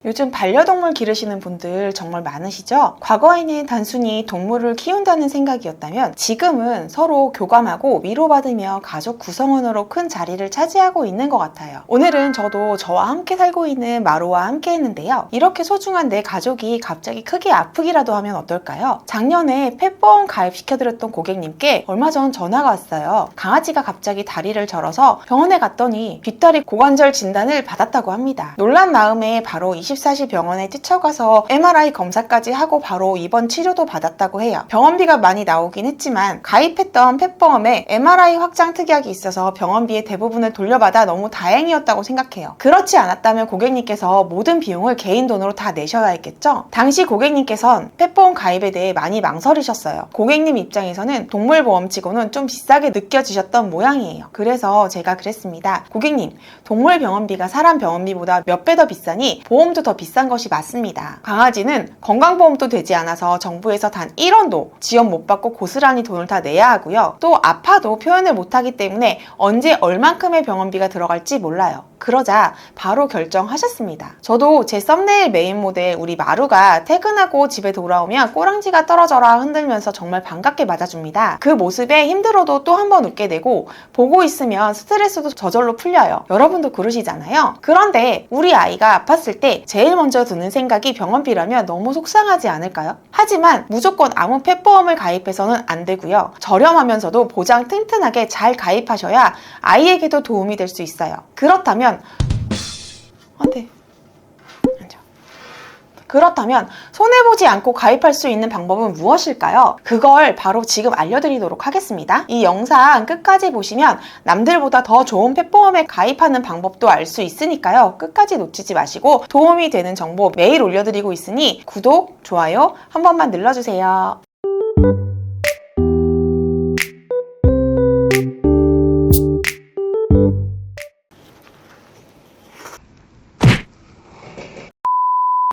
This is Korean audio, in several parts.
요즘 반려동물 기르시는 분들 정말 많으시죠? 과거에는 단순히 동물을 키운다는 생각이었다면 지금은 서로 교감하고 위로받으며 가족 구성원으로 큰 자리를 차지하고 있는 것 같아요. 오늘은 저도 저와 함께 살고 있는 마루와 함께 했는데요. 이렇게 소중한 내 가족이 갑자기 크게 아프기라도 하면 어떨까요? 작년에 펫보험 가입시켜드렸던 고객님께 얼마 전 전화가 왔어요. 강아지가 갑자기 다리를 절어서 병원에 갔더니 뒷다리 고관절 진단을 받았다고 합니다. 놀란 마음에 바로 24시 병원에 뛰쳐가서 MRI 검사까지 하고 바로 입원 치료도 받았다고 해요. 병원비가 많이 나오긴 했지만 가입했던 펫보험에 MRI 확장 특약이 있어서 병원비의 대부분을 돌려받아 너무 다행이었다고 생각해요. 그렇지 않았다면 고객님께서 모든 비용을 개인 돈으로 다 내셔야 했겠죠? 당시 고객님께선 펫보험 가입에 대해 많이 망설이셨어요. 고객님 입장에서는 동물보험치고는 좀 비싸게 느껴지셨던 모양이에요. 그래서 제가 그랬습니다. 고객님, 동물 병원비가 사람 병원비보다 몇 배 더 비싸니 보험도 더 비싼 것이 맞습니다. 강아지는 건강보험도 되지 않아서 정부에서 단 1원도 지원 못 받고 고스란히 돈을 다 내야 하고요. 또 아파도 표현을 못하기 때문에 언제 얼만큼의 병원비가 들어갈지 몰라요. 그러자 바로 결정하셨습니다. 저도 제 썸네일 메인 모델 우리 마루가 퇴근하고 집에 돌아오면 꼬랑지가 떨어져라 흔들면서 정말 반갑게 맞아줍니다. 그 모습에 힘들어도 또 한 번 웃게 되고 보고 있으면 스트레스도 저절로 풀려요. 여러분도 그러시잖아요. 그런데 우리 아이가 아팠을 때 제일 먼저 드는 생각이 병원비라면 너무 속상하지 않을까요? 하지만 무조건 아무 펫보험을 가입해서는 안 되고요. 저렴하면서도 보장 튼튼하게 잘 가입하셔야 아이에게도 도움이 될 수 있어요. 그렇다면 그렇다면 손해보지 않고 가입할 수 있는 방법은 무엇일까요? 그걸 바로 지금 알려드리도록 하겠습니다. 이 영상 끝까지 보시면 남들보다 더 좋은 펫보험에 가입하는 방법도 알 수 있으니까요. 끝까지 놓치지 마시고 도움이 되는 정보 매일 올려드리고 있으니 구독, 좋아요 한 번만 눌러주세요.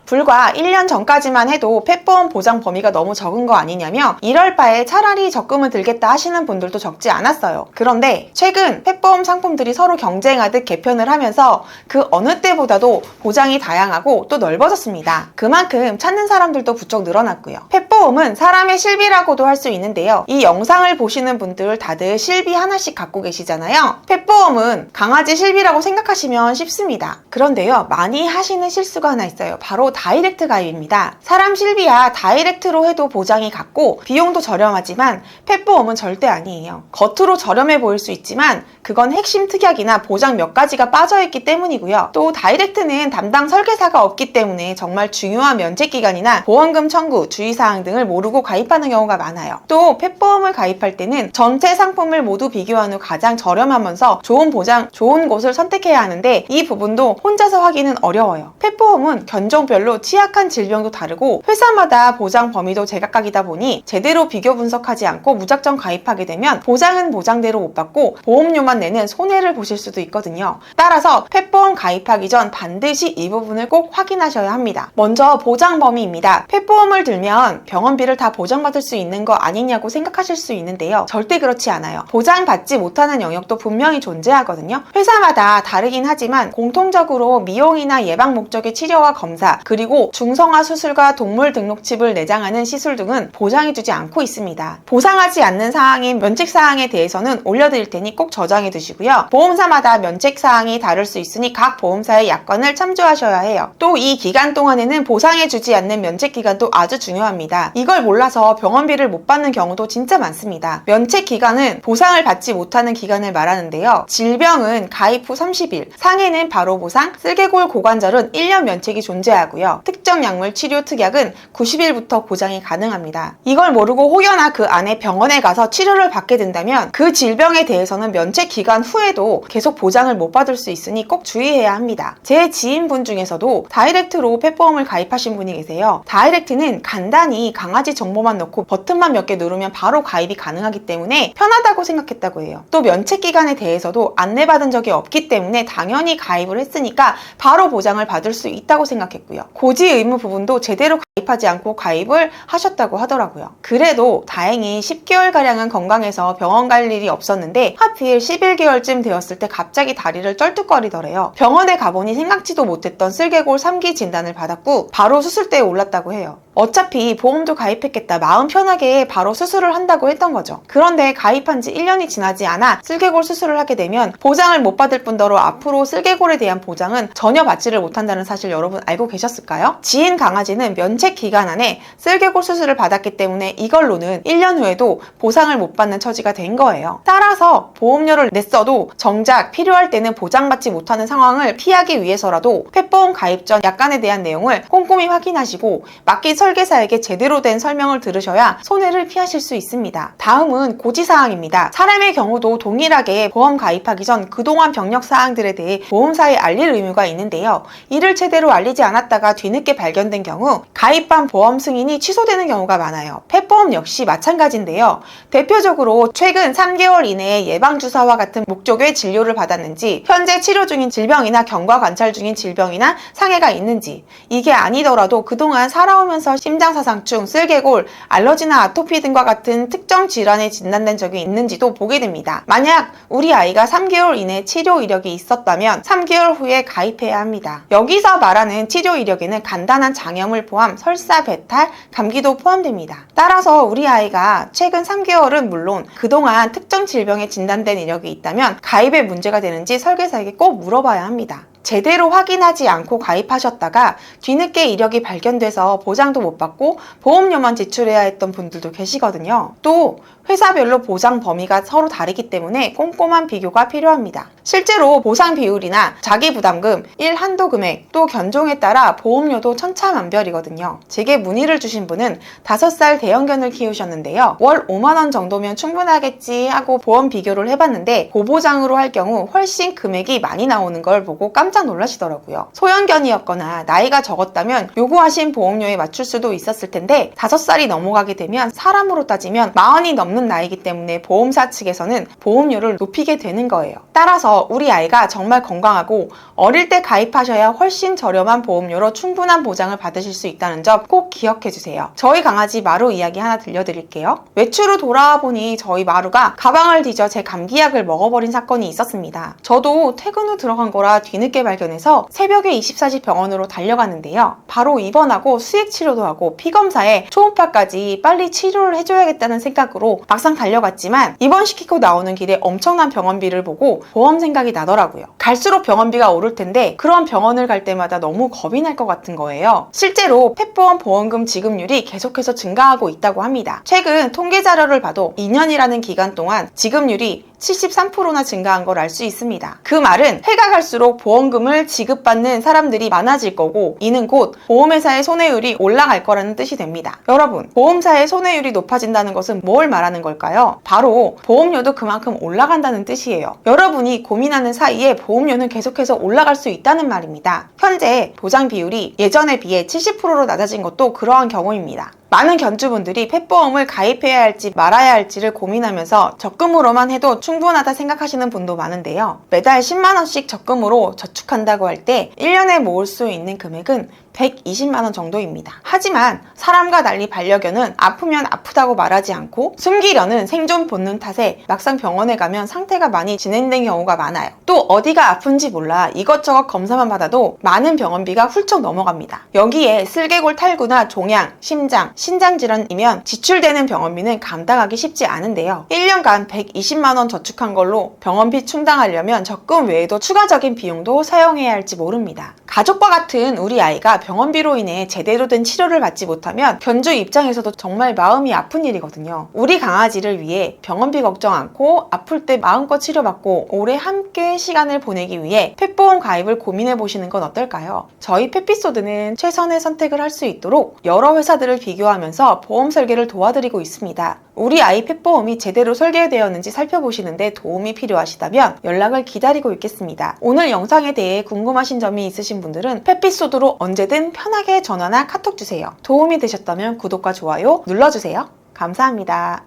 불과 1년 전까지만 해도 펫보험 보장 범위가 너무 적은 거 아니냐며 이럴 바에 차라리 적금을 들겠다 하시는 분들도 적지 않았어요. 그런데 최근 펫보험 상품들이 서로 경쟁하듯 개편을 하면서 그 어느 때보다도 보장이 다양하고 또 넓어졌습니다. 그만큼 찾는 사람들도 부쩍 늘어났고요. 펫보험은 사람의 실비라고도 할 수 있는데요. 이 영상을 보시는 분들 다들 실비 하나씩 갖고 계시잖아요. 펫보험은 강아지 실비라고 생각하시면 쉽습니다. 그런데요, 많이 하시는 실수가 하나 있어요. 바로 다이렉트 가입입니다. 사람 실비야 다이렉트로 해도 보장이 같고 비용도 저렴하지만 펫보험은 절대 아니에요. 겉으로 저렴해 보일 수 있지만 그건 핵심 특약이나 보장 몇 가지가 빠져있기 때문이고요. 또 다이렉트는 담당 설계사가 없기 때문에 정말 중요한 면책기간이나 보험금 청구, 주의사항 등을 모르고 가입하는 경우가 많아요. 또 펫보험을 가입할 때는 전체 상품을 모두 비교한 후 가장 저렴하면서 좋은 보장, 좋은 곳을 선택해야 하는데 이 부분도 혼자서 하기는 어려워요. 펫보험은 견종별로 취약한 질병도 다르고 회사마다 보장 범위도 제각각이다 보니 제대로 비교 분석하지 않고 무작정 가입하게 되면 보장은 보장대로 못 받고 보험료만 내는 손해를 보실 수도 있거든요. 따라서 펫보험 가입하기 전 반드시 이 부분을 꼭 확인하셔야 합니다. 먼저 보장 범위입니다. 펫보험을 들면 병원비를 다 보장받을 수 있는 거 아니냐고 생각하실 수 있는데요. 절대 그렇지 않아요. 보장받지 못하는 영역도 분명히 존재하거든요. 회사마다 다르긴 하지만 공통적으로 미용이나 예방 목적의 치료와 검사, 그리고 중성화 수술과 동물 등록칩을 내장하는 시술 등은 보장해주지 않고 있습니다. 보상하지 않는 사항인 면책사항에 대해서는 올려드릴 테니 꼭 저장해 두시고요. 보험사마다 면책사항이 다를 수 있으니 각 보험사의 약관을 참조하셔야 해요. 또 이 기간 동안에는 보상해주지 않는 면책기간도 아주 중요합니다. 이걸 몰라서 병원비를 못 받는 경우도 진짜 많습니다. 면책기간은 보상을 받지 못하는 기간을 말하는데요. 질병은 가입 후 30일, 상해는 바로 보상, 쓸개골 고관절은 1년 면책이 존재하고요. 특정 약물 치료 특약은 90일부터 보장이 가능합니다. 이걸 모르고 혹여나 그 안에 병원에 가서 치료를 받게 된다면 그 질병에 대해서는 면책 기간 후에도 계속 보장을 못 받을 수 있으니 꼭 주의해야 합니다. 제 지인분 중에서도 다이렉트로 펫보험을 가입하신 분이 계세요. 다이렉트는 간단히 강아지 정보만 넣고 버튼만 몇 개 누르면 바로 가입이 가능하기 때문에 편하다고 생각했다고 해요. 또 면책 기간에 대해서도 안내받은 적이 없기 때문에 당연히 가입을 했으니까 바로 보장을 받을 수 있다고 생각했고요. 고지 의무 부분도 제대로 가입하지 않고 가입을 하셨다고 하더라고요. 그래도 다행히 10개월가량은 건강해서 병원 갈 일이 없었는데 하필 11개월쯤 되었을 때 갑자기 다리를 쩔뚝거리더래요. 병원에 가보니 생각지도 못했던 슬개골 3기 진단을 받았고 바로 수술대에 올랐다고 해요. 어차피 보험도 가입했겠다 마음 편하게 바로 수술을 한다고 했던 거죠. 그런데 가입한 지 1년이 지나지 않아 슬개골 수술을 하게 되면 보장을 못 받을 뿐더러 앞으로 슬개골에 대한 보장은 전혀 받지를 못한다는 사실 여러분 알고 계셨을까요? 지인 강아지는 면책 기간 안에 슬개골 수술을 받았기 때문에 이걸로는 1년 후에도 보상을 못 받는 처지가 된 거예요. 따라서 보험료를 냈어도 정작 필요할 때는 보장받지 못하는 상황을 피하기 위해서라도 펫보험 가입 전 약관에 대한 내용을 꼼꼼히 확인하시고 맡긴 설계사에게 제대로 된 설명을 들으셔야 손해를 피하실 수 있습니다. 다음은 고지사항입니다. 사람의 경우도 동일하게 보험 가입하기 전 그동안 병력 사항들에 대해 보험사에 알릴 의무가 있는데요. 이를 제대로 알리지 않았다가 뒤늦게 발견된 경우 가입한 보험 승인이 취소되는 경우가 많아요. 펫보험 역시 마찬가지인데요. 대표적으로 최근 3개월 이내에 예방주사와 같은 목적의 진료를 받았는지, 현재 치료 중인 질병이나 경과 관찰 중인 질병이나 상해가 있는지, 이게 아니더라도 그동안 살아오면서 심장사상충, 슬개골, 알러지나 아토피 등과 같은 특정 질환에 진단된 적이 있는지도 보게 됩니다. 만약 우리 아이가 3개월 이내 치료 이력이 있었다면 3개월 후에 가입해야 합니다. 여기서 말하는 치료 이력에는 간단한 장염을 포함 설사, 배탈, 감기도 포함됩니다. 따라서 우리 아이가 최근 3개월은 물론 그동안 특정 질병에 진단된 이력이 있다면 가입에 문제가 되는지 설계사에게 꼭 물어봐야 합니다. 제대로 확인하지 않고 가입하셨다가 뒤늦게 이력이 발견돼서 보장도 못 받고 보험료만 지출해야 했던 분들도 계시거든요. 또 회사별로 보장 범위가 서로 다르기 때문에 꼼꼼한 비교가 필요합니다. 실제로 보상 비율이나 자기부담금, 한도 금액, 또 견종에 따라 보험료도 천차만별이거든요. 제게 문의를 주신 분은 5살 대형견을 키우셨는데요. 월 5만원 정도면 충분하겠지 하고 보험 비교를 해봤는데 고보장으로 할 경우 훨씬 금액이 많이 나오는 걸 보고 깜짝 놀라시더라고요. 소형견이었거나 나이가 적었다면 요구하신 보험료에 맞출 수도 있었을 텐데 5살이 넘어가게 되면 사람으로 따지면 40이 넘는 나이기 때문에 보험사 측에서는 보험료를 높이게 되는 거예요. 따라서 우리 아이가 정말 건강하고 어릴 때 가입하셔야 훨씬 저렴한 보험료로 충분한 보장을 받으실 수 있다는 점 꼭 기억해 주세요. 저희 강아지 마루 이야기 하나 들려드릴게요. 외출 후 돌아와 보니 저희 마루가 가방을 뒤져 제 감기약을 먹어버린 사건이 있었습니다. 저도 퇴근 후 들어간 거라 뒤늦게 발견해서 새벽에 24시 병원으로 달려갔는데요. 바로 입원하고 수액 치료도 하고 피검사에 초음파까지 빨리 치료를 해줘야겠다는 생각으로 막상 달려갔지만 입원시키고 나오는 길에 엄청난 병원비를 보고 보험 생각이 나더라고요. 갈수록 병원비가 오를 텐데 그런 병원을 갈 때마다 너무 겁이 날 것 같은 거예요. 실제로 펫보험 보험금 지급률이 계속해서 증가하고 있다고 합니다. 최근 통계 자료를 봐도 2년이라는 기간 동안 지급률이 73%나 증가한 걸 알 수 있습니다. 그 말은 해가 갈수록 보험금을 지급받는 사람들이 많아질 거고 이는 곧 보험회사의 손해율이 올라갈 거라는 뜻이 됩니다. 여러분, 보험사의 손해율이 높아진다는 것은 뭘 말하는 걸까요? 바로 보험료도 그만큼 올라간다는 뜻이에요. 여러분이 고민하는 사이에 보험료는 계속해서 올라갈 수 있다는 말입니다. 현재 보장 비율이 예전에 비해 70%로 낮아진 것도 그러한 경우입니다. 많은 견주분들이 펫보험을 가입해야 할지 말아야 할지를 고민하면서 적금으로만 해도 충분하다 생각하시는 분도 많은데요. 매달 10만원씩 적금으로 저축한다고 할 때 1년에 모을 수 있는 금액은 120만원 정도입니다. 하지만 사람과 달리 반려견은 아프면 아프다고 말하지 않고 숨기려는 생존 본능 탓에 막상 병원에 가면 상태가 많이 진행된 경우가 많아요. 또 어디가 아픈지 몰라 이것저것 검사만 받아도 많은 병원비가 훌쩍 넘어갑니다. 여기에 슬개골 탈구나 종양, 심장, 신장질환이면 지출되는 병원비는 감당하기 쉽지 않은데요. 1년간 120만원 저축한 걸로 병원비 충당하려면 적금 외에도 추가적인 비용도 사용해야 할지 모릅니다. 가족과 같은 우리 아이가 병원비로 인해 제대로 된 치료를 받지 못하면 견주 입장에서도 정말 마음이 아픈 일이거든요. 우리 강아지를 위해 병원비 걱정 않고 아플 때 마음껏 치료받고 오래 함께 시간을 보내기 위해 펫보험 가입을 고민해 보시는 건 어떨까요? 저희 펫피소드는 최선의 선택을 할 수 있도록 여러 회사들을 비교하면서 보험 설계를 도와드리고 있습니다. 우리 아이 펫보험이 제대로 설계되었는지 살펴보시는데 도움이 필요하시다면 연락을 기다리고 있겠습니다. 오늘 영상에 대해 궁금하신 점이 있으신 분들은 펫피소드로 언제든 편하게 전화나 카톡 주세요. 도움이 되셨다면 구독과 좋아요 눌러주세요. 감사합니다.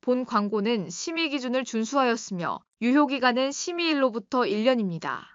본 광고는 심의 기준을 준수하였으며 유효기간은 심의일로부터 1년입니다.